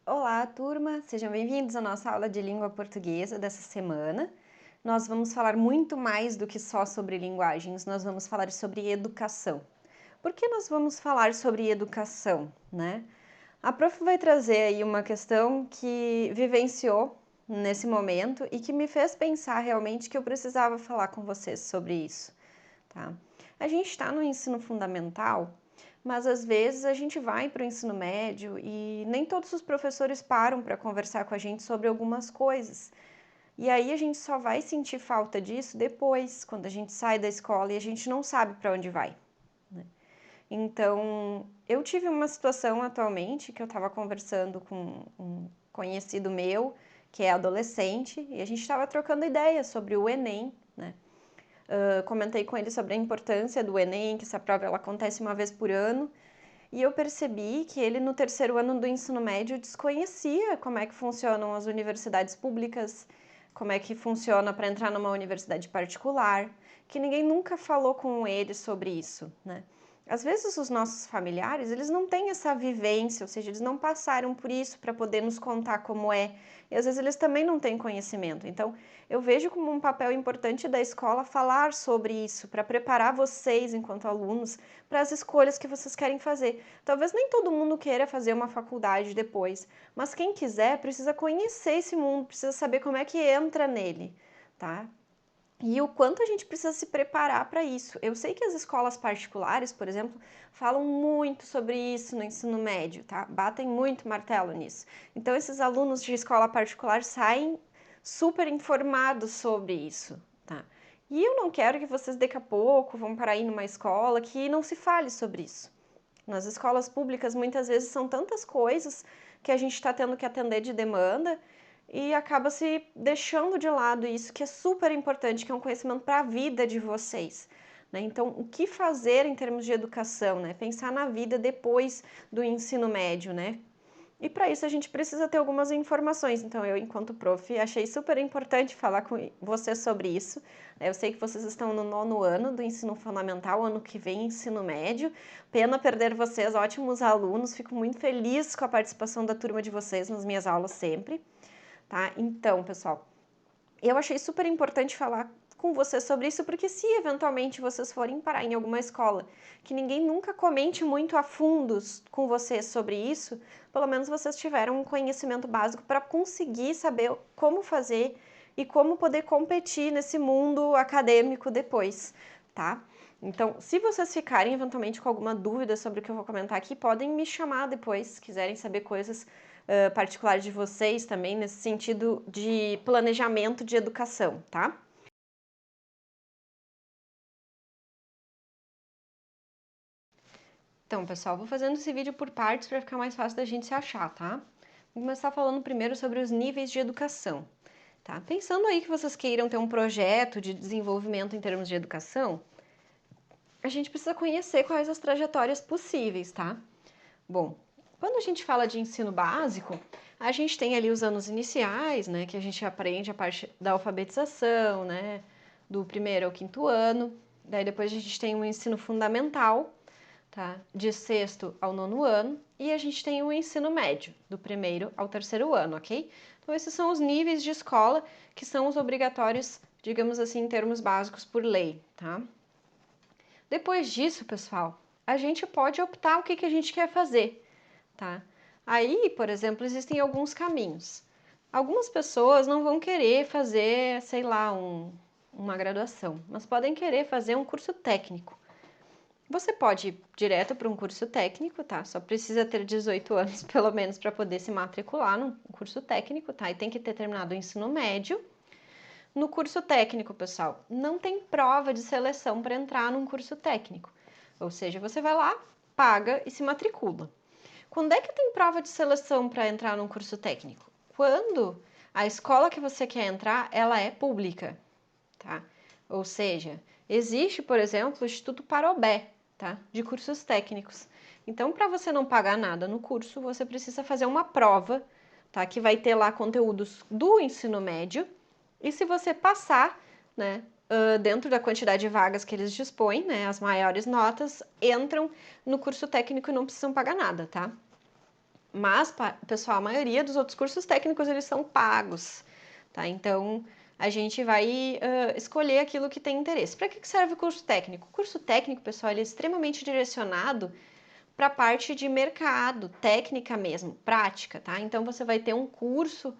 Olá, turma! Sejam bem-vindos à nossa aula de língua portuguesa dessa semana. Nós vamos falar muito mais do que só sobre linguagens, nós vamos falar sobre educação. Por que nós vamos falar sobre educação, né? A prof vai trazer aí uma questão que vivenciou nesse momento e que me fez pensar realmente que eu precisava falar com vocês sobre isso, tá? A gente está no ensino fundamental, mas às vezes a gente vai para o ensino médio e nem todos os professores param para conversar com a gente sobre algumas coisas. E aí a gente só vai sentir falta disso depois, quando a gente sai da escola e a gente não sabe para onde vai, né? Então, eu tive uma situação atualmente que eu estava conversando com um conhecido meu, que é adolescente, e a gente estava trocando ideias sobre o Enem, né? Comentei com ele sobre a importância do Enem, que essa prova ela acontece uma vez por ano, e eu percebi que ele no terceiro ano do ensino médio desconhecia como é que funcionam as universidades públicas, como é que funciona para entrar numa universidade particular, que ninguém nunca falou com ele sobre isso, né? Às vezes os nossos familiares, eles não têm essa vivência, ou seja, eles não passaram por isso para poder nos contar como é, e às vezes eles também não têm conhecimento. Então, eu vejo como um papel importante da escola falar sobre isso, para preparar vocês, enquanto alunos, para as escolhas que vocês querem fazer. Talvez nem todo mundo queira fazer uma faculdade depois, mas quem quiser precisa conhecer esse mundo, precisa saber como é que entra nele, tá? E o quanto a gente precisa se preparar para isso. Eu sei que as escolas particulares, por exemplo, falam muito sobre isso no ensino médio, tá? Batem muito martelo nisso. Então, esses alunos de escola particular saem super informados sobre isso, tá? E eu não quero que vocês daqui a pouco vão para ir numa escola que não se fale sobre isso. Nas escolas públicas, muitas vezes são tantas coisas que a gente está tendo que atender de demanda e acaba se deixando de lado isso que é super importante, que é um conhecimento para a vida de vocês, né? Então, o que fazer em termos de educação, né? Pensar na vida depois do ensino médio, né? E para isso a gente precisa ter algumas informações. Então, eu, enquanto prof, achei super importante falar com vocês sobre isso. Eu sei que vocês estão no 9º ano do ensino fundamental, ano que vem ensino médio. Pena perder vocês, ótimos alunos. Fico muito feliz com a participação da turma de vocês nas minhas aulas sempre, tá? Então, pessoal, eu achei super importante falar com vocês sobre isso, porque se eventualmente vocês forem parar em alguma escola que ninguém nunca comente muito a fundos com vocês sobre isso, pelo menos vocês tiveram um conhecimento básico para conseguir saber como fazer e como poder competir nesse mundo acadêmico depois, tá? Então, se vocês ficarem eventualmente com alguma dúvida sobre o que eu vou comentar aqui, podem me chamar depois, se quiserem saber coisas particulares de vocês também, nesse sentido de planejamento de educação, tá? Então, pessoal, vou fazendo esse vídeo por partes para ficar mais fácil da gente se achar, tá? Vou começar falando primeiro sobre os níveis de educação, tá? Pensando aí que vocês queiram ter um projeto de desenvolvimento em termos de educação, a gente precisa conhecer quais as trajetórias possíveis, tá? Bom, quando a gente fala de ensino básico, a gente tem ali os anos iniciais, né, que a gente aprende a parte da alfabetização, né, do 1º ao 5º ano. Daí depois a gente tem o ensino fundamental, tá, de 6º ao 9º ano, e a gente tem o ensino médio, do 1º ao 3º ano, ok? Então esses são os níveis de escola que são os obrigatórios, digamos assim, em termos básicos por lei, tá? Depois disso, pessoal, a gente pode optar o que a gente quer fazer, tá? Aí, por exemplo, existem alguns caminhos. Algumas pessoas não vão querer fazer, sei lá, uma graduação, mas podem querer fazer um curso técnico. Você pode ir direto para um curso técnico, tá? Só precisa ter 18 anos, pelo menos, para poder se matricular num curso técnico, tá? E tem que ter terminado o ensino médio. No curso técnico, pessoal, não tem prova de seleção para entrar num curso técnico. Ou seja, você vai lá, paga e se matricula. Quando é que tem prova de seleção para entrar num curso técnico? Quando a escola que você quer entrar, ela é pública, tá? Ou seja, existe, por exemplo, o Instituto Parobé, tá? De cursos técnicos. Então, para você não pagar nada no curso, você precisa fazer uma prova, tá? Que vai ter lá conteúdos do ensino médio. E se você passar, né, dentro da quantidade de vagas que eles dispõem, né, as maiores notas entram no curso técnico e não precisam pagar nada, tá? Mas, pessoal, a maioria dos outros cursos técnicos, eles são pagos, tá? Então, a gente vai escolher aquilo que tem interesse. Para que serve o curso técnico? O curso técnico, pessoal, ele é extremamente direcionado para a parte de mercado, técnica mesmo, prática, tá? Então, você vai ter um curso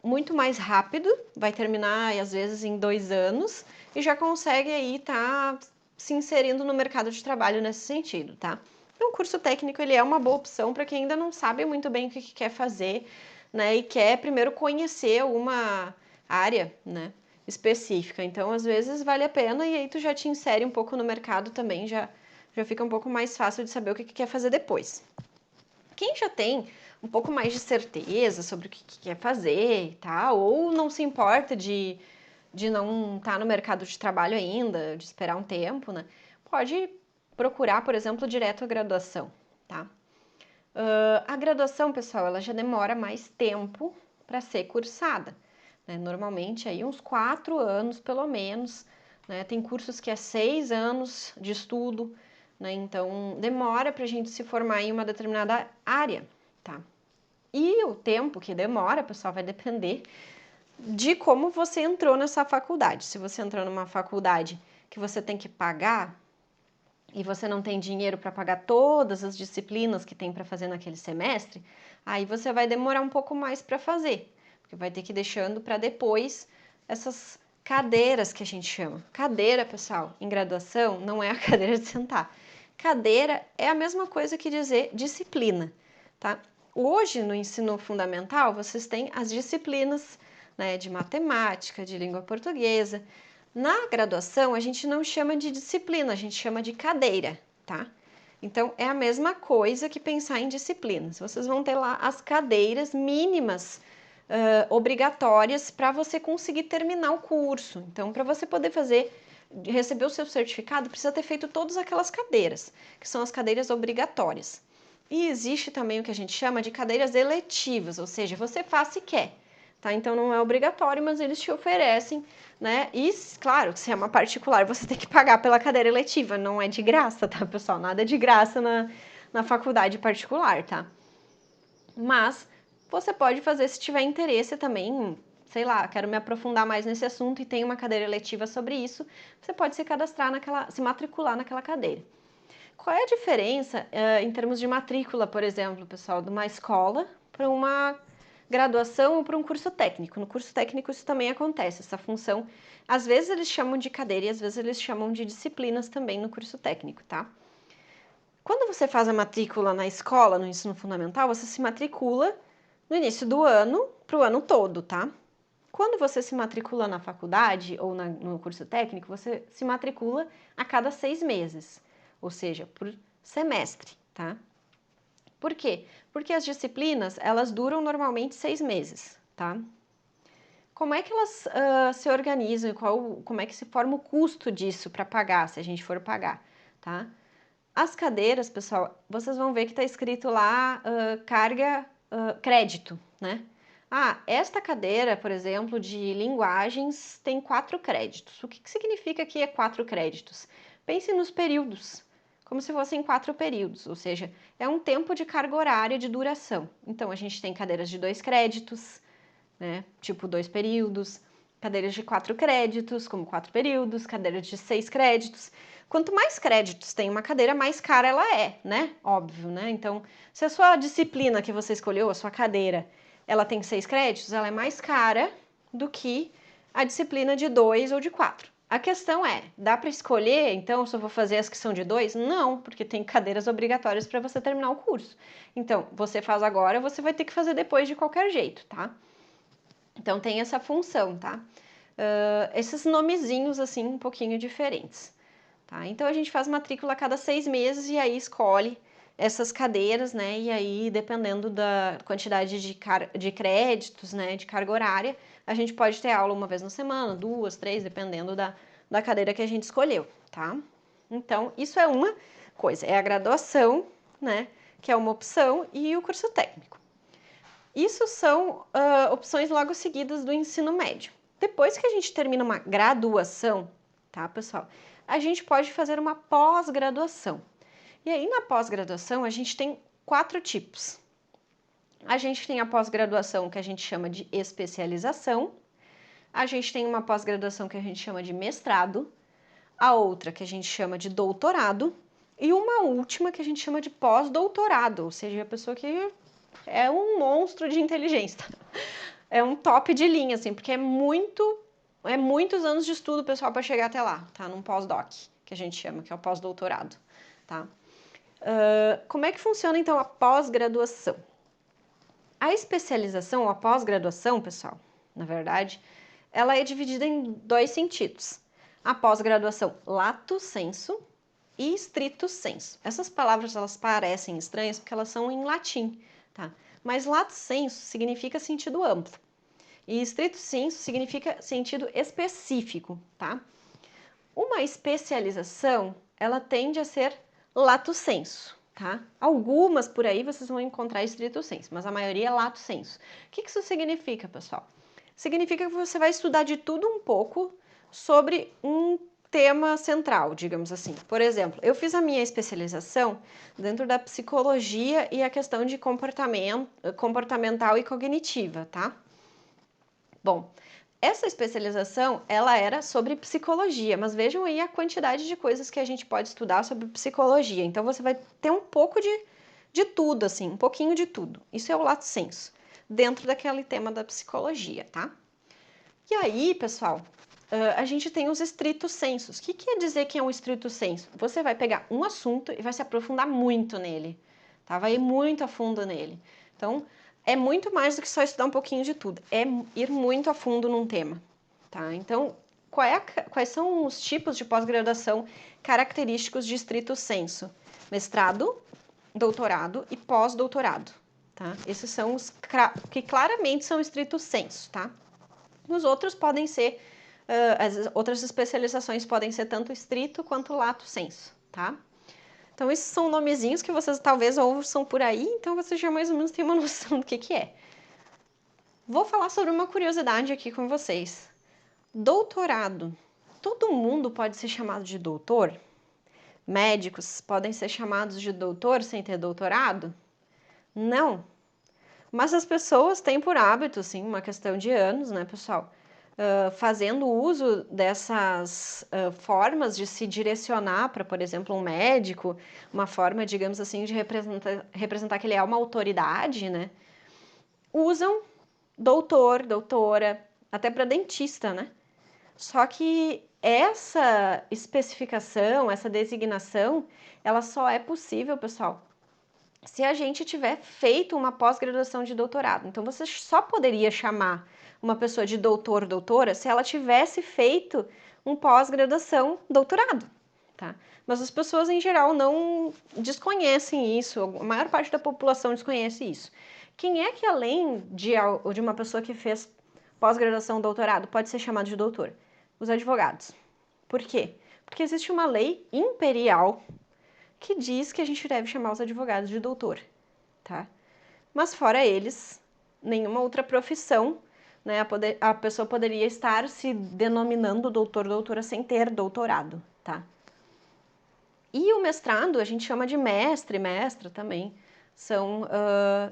muito mais rápido, vai terminar, às vezes, em 2 anos, e já consegue aí tá se inserindo no mercado de trabalho nesse sentido, tá? Então, o curso técnico, ele é uma boa opção para quem ainda não sabe muito bem o que quer fazer, né? E quer primeiro conhecer alguma área, né, específica. Então, às vezes, vale a pena e aí tu já te insere um pouco no mercado também, já fica um pouco mais fácil de saber o que quer fazer depois. Quem já tem um pouco mais de certeza sobre o que quer fazer e tal, ou não se importa de não estar no mercado de trabalho ainda, de esperar um tempo, né? Pode procurar, por exemplo, direto a graduação, tá? A graduação, pessoal, ela já demora mais tempo para ser cursada, né? Normalmente aí uns 4 anos, pelo menos, né? Tem cursos que é 6 anos de estudo, né? Então, demora para a gente se formar em uma determinada área, tá? E o tempo que demora, pessoal, vai depender de como você entrou nessa faculdade. Se você entrou numa faculdade que você tem que pagar e você não tem dinheiro para pagar todas as disciplinas que tem para fazer naquele semestre, aí você vai demorar um pouco mais para fazer, porque vai ter que ir deixando para depois essas cadeiras que a gente chama. Cadeira, pessoal, em graduação não é a cadeira de sentar. Cadeira é a mesma coisa que dizer disciplina, tá? Hoje, no ensino fundamental, vocês têm as disciplinas, né, de matemática, de língua portuguesa. Na graduação, a gente não chama de disciplina, a gente chama de cadeira, tá? Então, é a mesma coisa que pensar em disciplinas. Vocês vão ter lá as cadeiras mínimas obrigatórias para você conseguir terminar o curso. Então, para você poder receber o seu certificado, precisa ter feito todas aquelas cadeiras, que são as cadeiras obrigatórias. E existe também o que a gente chama de cadeiras eletivas, ou seja, você faz se quer, tá? Então não é obrigatório, mas eles te oferecem, né? E, claro, se é uma particular, você tem que pagar pela cadeira eletiva, não é de graça, tá, pessoal? Nada de graça na faculdade particular, tá? Mas você pode fazer se tiver interesse também, sei lá, quero me aprofundar mais nesse assunto e tem uma cadeira eletiva sobre isso, você pode se matricular naquela cadeira. Qual é a diferença em termos de matrícula, por exemplo, pessoal, de uma escola para uma graduação ou para um curso técnico? No curso técnico isso também acontece, essa função. Às vezes eles chamam de cadeira e às vezes eles chamam de disciplinas também no curso técnico, tá? Quando você faz a matrícula na escola, no ensino fundamental, você se matricula no início do ano para o ano todo, tá? Quando você se matricula na faculdade ou no curso técnico, você se matricula a cada 6 meses, ou seja, por semestre, tá? Por quê? Porque as disciplinas, elas duram normalmente 6 meses, tá? Como é que elas se organizam? Como é que se forma o custo disso para pagar, se a gente for pagar, tá? As cadeiras, pessoal, vocês vão ver que está escrito lá carga crédito, né? Ah, esta cadeira, por exemplo, de linguagens tem 4 créditos. O que significa que é 4 créditos? Pense nos períodos, como se fossem 4 períodos, ou seja, é um tempo de carga horária de duração. Então, a gente tem cadeiras de 2 créditos, né? Tipo 2 períodos, cadeiras de 4 créditos, como 4 períodos, cadeiras de 6 créditos. Quanto mais créditos tem uma cadeira, mais cara ela é, né? Óbvio, né? Então, se a sua disciplina que você escolheu, a sua cadeira, ela tem 6 créditos, ela é mais cara do que a disciplina de 2 ou de 4. A questão é, dá para escolher, então, se eu vou fazer as que são de 2? Não, porque tem cadeiras obrigatórias para você terminar o curso. Então, você faz agora, você vai ter que fazer depois de qualquer jeito, tá? Então, tem essa função, tá? Esses nomezinhos, assim, um pouquinho diferentes. Tá? Então, a gente faz matrícula a cada 6 meses e aí escolhe essas cadeiras, né? E aí, dependendo da quantidade de créditos, né? De carga horária, a gente pode ter aula uma vez na semana, 2, 3, dependendo da cadeira que a gente escolheu, tá? Então, isso é uma coisa, é a graduação, né? Que é uma opção, e o curso técnico. Isso são opções logo seguidas do ensino médio. Depois que a gente termina uma graduação, tá, pessoal? A gente pode fazer uma pós-graduação. E aí, na pós-graduação, a gente tem 4 tipos, A gente tem a pós-graduação que a gente chama de especialização, a gente tem uma pós-graduação que a gente chama de mestrado, a outra que a gente chama de doutorado e uma última que a gente chama de pós-doutorado, ou seja, a pessoa que é um monstro de inteligência, é um top de linha, assim, porque é muitos anos de estudo, pessoal, para chegar até lá, tá? Num pós-doc, que a gente chama, que é o pós-doutorado, tá? Como é que funciona, então, a pós-graduação? A especialização, ou a pós-graduação, pessoal, na verdade, ela é dividida em dois sentidos. A pós-graduação lato sensu e stricto sensu. Essas palavras, elas parecem estranhas porque elas são em latim, tá? Mas lato sensu significa sentido amplo. E stricto sensu significa sentido específico, tá? Uma especialização, ela tende a ser lato sensu, tá? Algumas por aí vocês vão encontrar stricto sensu, mas a maioria é lato sensu. O que isso significa, pessoal? Significa que você vai estudar de tudo um pouco sobre um tema central, digamos assim. Por exemplo, eu fiz a minha especialização dentro da psicologia e a questão de comportamental e cognitiva, tá? Bom, essa especialização, ela era sobre psicologia, mas vejam aí a quantidade de coisas que a gente pode estudar sobre psicologia. Então, você vai ter um pouco de tudo, assim, um pouquinho de tudo. Isso é o lato sensu, dentro daquele tema da psicologia, tá? E aí, pessoal, a gente tem os stricto sensus. O que quer dizer que é um stricto sensu? Você vai pegar um assunto e vai se aprofundar muito nele, tá? Vai ir muito a fundo nele. Então, é muito mais do que só estudar um pouquinho de tudo. É ir muito a fundo num tema, tá? Então, quais são os tipos de pós-graduação característicos de stricto sensu? Mestrado, doutorado e pós-doutorado, tá? Esses são os que claramente são stricto sensu, tá? Os outros podem ser, as outras especializações podem ser tanto estrito quanto lato sensu, tá? Então, esses são nomezinhos que vocês talvez ouçam por aí, então vocês já mais ou menos têm uma noção do que é. Vou falar sobre uma curiosidade aqui com vocês. Doutorado. Todo mundo pode ser chamado de doutor? Médicos podem ser chamados de doutor sem ter doutorado? Não. Mas as pessoas têm por hábito, sim, uma questão de anos, né, pessoal? Fazendo uso dessas formas de se direcionar para, por exemplo, um médico, uma forma, digamos assim, de representar que ele é uma autoridade, né? Usam doutor, doutora, até para dentista, né? Só que essa especificação, essa designação, ela só é possível, pessoal, se a gente tiver feito uma pós-graduação de doutorado. Então, você só poderia chamar uma pessoa de doutor, doutora, se ela tivesse feito um pós-graduação, doutorado, tá? Mas as pessoas, em geral, não desconhecem isso, a maior parte da população desconhece isso. Quem é que, além de uma pessoa que fez pós-graduação, doutorado, pode ser chamado de doutor? Os advogados. Por quê? Porque existe uma lei imperial que diz que a gente deve chamar os advogados de doutor, tá? Mas fora eles, nenhuma outra profissão, né, a pessoa poderia estar se denominando doutor, doutora sem ter doutorado, tá? E o mestrado a gente chama de mestre, mestra também, são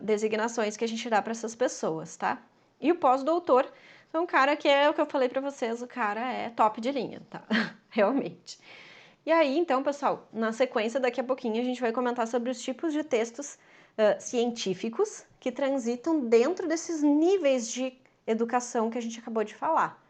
designações que a gente dá para essas pessoas, tá? E o pós-doutor é um cara que é o que eu falei para vocês, o cara é top de linha, tá? Realmente. E aí, então, pessoal, na sequência, daqui a pouquinho, a gente vai comentar sobre os tipos de textos científicos que transitam dentro desses níveis de educação que a gente acabou de falar,